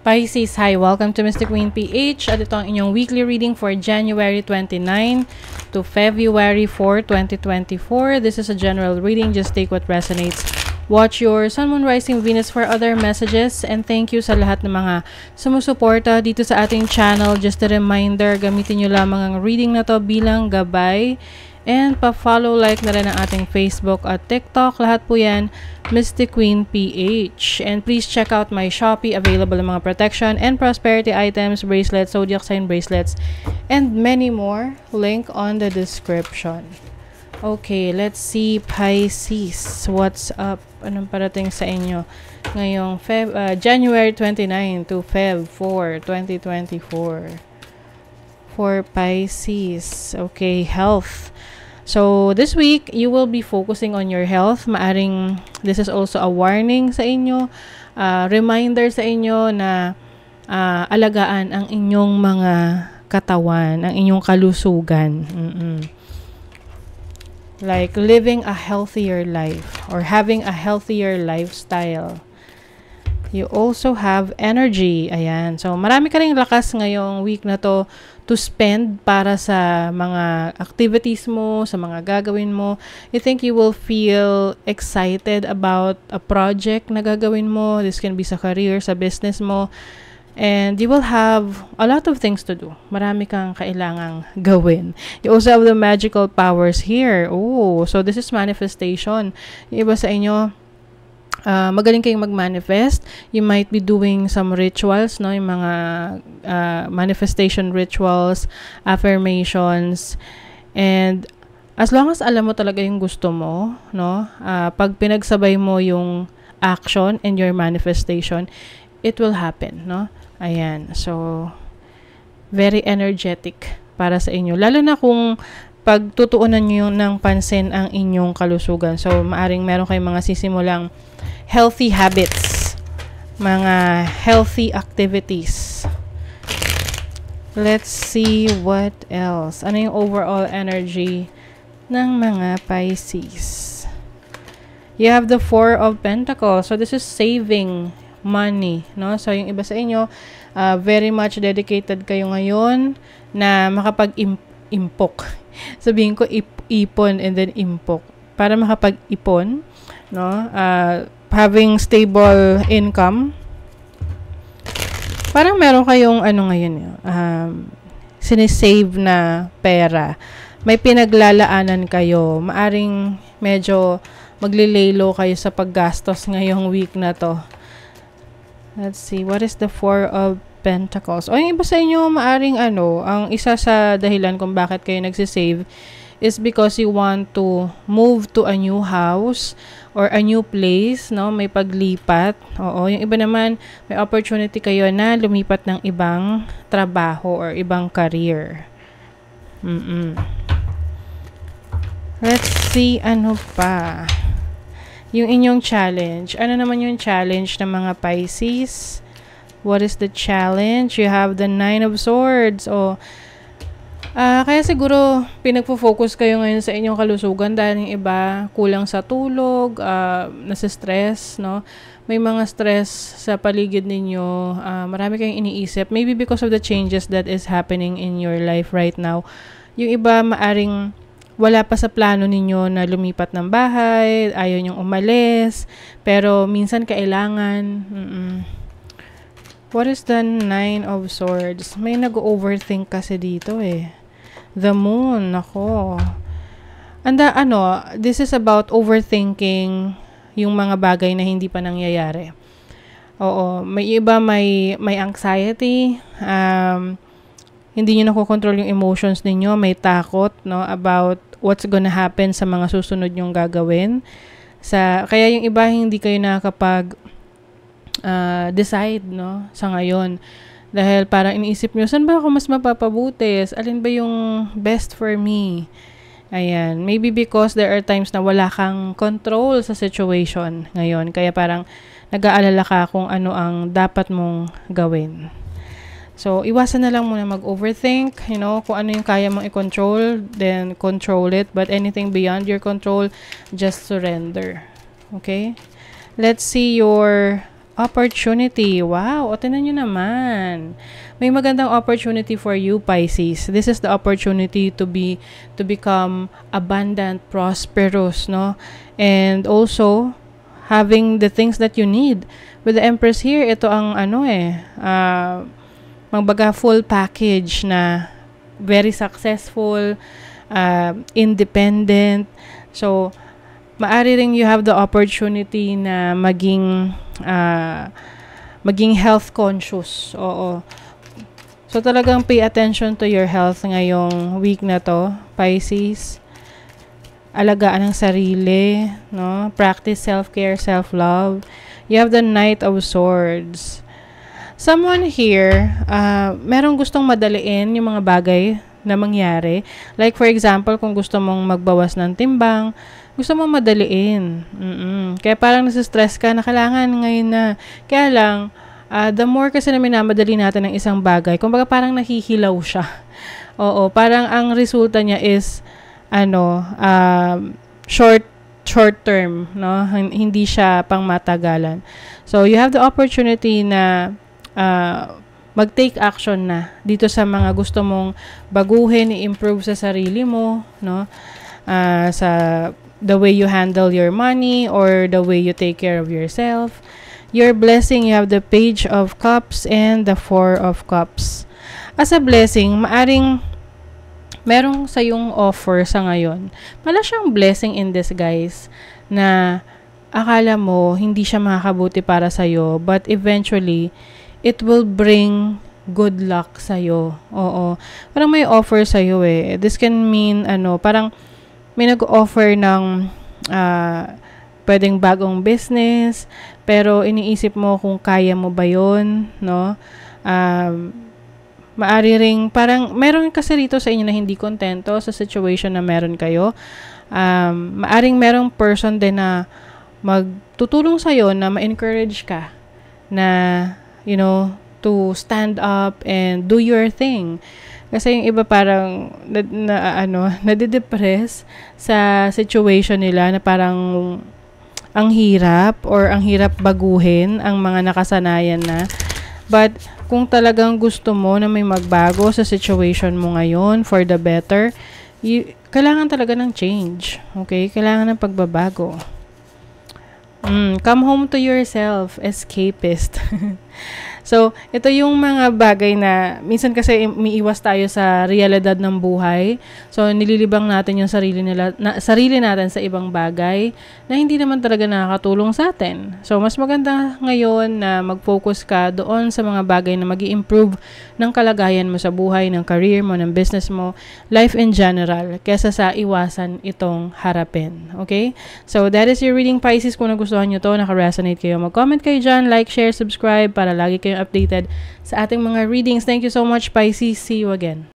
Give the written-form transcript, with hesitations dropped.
Pisces, hi! Welcome to Mystic Queen PH at ito ang inyong weekly reading for January 29 to February 4, 2024. This is a general reading. Just take what resonates. Watch your Sun, Moon, Rising, Venus for other messages. And thank you sa lahat ng mga sumusuporta dito sa ating channel. Just a reminder, gamitin nyo lamang ang reading na to bilang gabay. And pa-follow, like na rin ang ating Facebook at TikTok. Lahat po yan, Mystic Queen PH. And please check out my Shopee. Available ang mga protection and prosperity items, bracelets, zodiac sign bracelets, and many more. Link on the description. Okay, let's see Pisces. What's up? Anong parating sa inyo ngayong January 29 to Feb 4, 2024. For Pisces. Okay, health. So, this week, you will be focusing on your health. Maaring, this is also a warning sa inyo, reminder sa inyo na alagaan ang inyong mga katawan, ang inyong kalusugan. Like, living a healthier life or having a healthier lifestyle. You also have energy. Ayan. So, marami ka ring lakas ngayong week na to spend para sa mga activities mo, sa mga gagawin mo. I think you will feel excited about a project na gagawin mo. This can be sa career, sa business mo. And you will have a lot of things to do. Marami kang kailangang gawin. You also have the magical powers here. Oh, so this is manifestation. Yung iba sa inyo, magaling kayong mag-manifest. You might be doing some rituals, no? Yung mga manifestation rituals, affirmations. And as long as alam mo talaga yung gusto mo, no? Pag pinagsabay mo yung action and your manifestation, it will happen, no? Ayan. So, very energetic para sa inyo. Lalo na kung pagtutuunan nyo ng pansin ang inyong kalusugan. So, maaring meron kayong mga sisimulang healthy habits, mga healthy activities. Let's see what else. Ano yung overall energy ng mga Pisces? You have the Four of Pentacles. So, this is saving money, no? So, yung iba sa inyo, very much dedicated kayo ngayon na makapag-impok. Sabihin ko, ipon and then impok. Para makapag-ipon, no? Having stable income. Parang meron kayong ngayon, sinisave na pera. May pinaglalaanan kayo. Maaring medyo maglilelo kayo sa paggastos ngayong week na to. Let's see, what is the Four of Pentacles? O yung iba sa inyo, maaring ang isa sa dahilan kung bakit kayo nagsisave is because you want to move to a new house or a new place, no? May paglipat. Oo, yung iba naman, may opportunity kayo na lumipat ng ibang trabaho or ibang career. Let's see, ano pa? Yung inyong challenge. Ano naman yung challenge ng mga Pisces? What is the challenge? You have the Nine of Swords. O, kaya siguro pinagpo-focus kayo ngayon sa inyong kalusugan dahil yung iba kulang sa tulog, nasa-stress, no? May mga stress sa paligid ninyo, marami kayong iniisip. Maybe because of the changes that is happening in your life right now. Yung iba maaring wala pa sa plano ninyo na lumipat ng bahay, ayaw nyong umalis, pero minsan kailangan. What is the Nine of Swords? May nag-overthink kasi dito eh. The Moon, nako. This is about overthinking yung mga bagay na hindi pa nangyayari. Oo, may iba may anxiety, hindi nyo nakokontrol yung emotions ninyo, may takot, no, about what's gonna happen sa mga susunod nyong gagawin. Kaya yung iba hindi kayo nakakapag decide, no, sa ngayon. Dahil parang iniisip nyo, saan ba ako mas mapapabuti? Alin ba yung best for me? Ayan. Maybe because there are times na wala kang control sa situation ngayon. Kaya parang nag-aalala ka kung ano ang dapat mong gawin. So, iwasan na lang muna mag-overthink. You know, kung ano yung kaya mong i-control, then control it. But anything beyond your control, just surrender. Okay? Let's see your opportunity. Wow, o tingnan nyo naman. May magandang opportunity for you, Pisces. This is the opportunity to become abundant, prosperous, no? And also having the things that you need. With the Empress here, ito ang magbaga full package na very successful, independent. So, maari ring you have the opportunity na maging health conscious. Oo. So, talagang pay attention to your health ngayong week na to, Pisces. Alagaan ang sarili, no? Practice self-care, self-love. You have the Knight of Swords. Someone here, merong gustong madaliin yung mga bagay na mangyari. Like, for example, kung gusto mong magbawas ng timbang, gusto mong madaliin. Kaya parang nasa-stress ka na kailangan ngayon na. Kaya lang, the more kasi na minamadali natin ng isang bagay, kumbaga parang nahihilaw siya. Oo, parang ang resulta niya is, short term, no? Hindi siya pang matagalan. So, you have the opportunity na mag-take action na dito sa mga gusto mong baguhin, i-improve sa sarili mo, no? Sa the way you handle your money or the way you take care of yourself. Your blessing, you have the Page of Cups and the Four of Cups. As a blessing, maaring merong sa yung offer sa ngayon. Pala siyang blessing in disguise na akala mo hindi siya makakabuti para sa'yo, but eventually, it will bring good luck sa'yo. Oo. Parang may offer sa'yo eh. This can mean, parang may nag-offer ng pwedeng bagong business, pero iniisip mo kung kaya mo ba yun, no? Maari ring, parang, meron kasi rito sa inyo na hindi kontento sa situation na meron kayo. Maaring merong person din na magtutulong sa'yo na ma-encourage ka na, to stand up and do your thing. Kasi yung iba parang, nadidepress sa situation nila na parang, ang hirap or ang hirap baguhin ang mga nakasanayan na. But, kung talagang gusto mo na may magbago sa situation mo ngayon for the better, kailangan talaga ng change. Okay? Kailangan ng pagbabago. Come home to yourself, escapist. So, ito yung mga bagay na minsan kasi umiiwas tayo sa realidad ng buhay. So, nililibang natin yung sarili natin sa ibang bagay na hindi naman talaga nakakatulong sa atin. So, mas maganda ngayon na mag-focus ka doon sa mga bagay na mag-i-improve ng kalagayan mo sa buhay, ng career mo, ng business mo, life in general, kesa sa iwasan itong harapin. Okay? So, that is your reading, Pisces. Kung nagustuhan nyo to, naka-resonate kayo, mag-comment kayo dyan, like, share, subscribe para lagi kayo updated sa ating mga readings. Thank you so much, Pisces. See you again.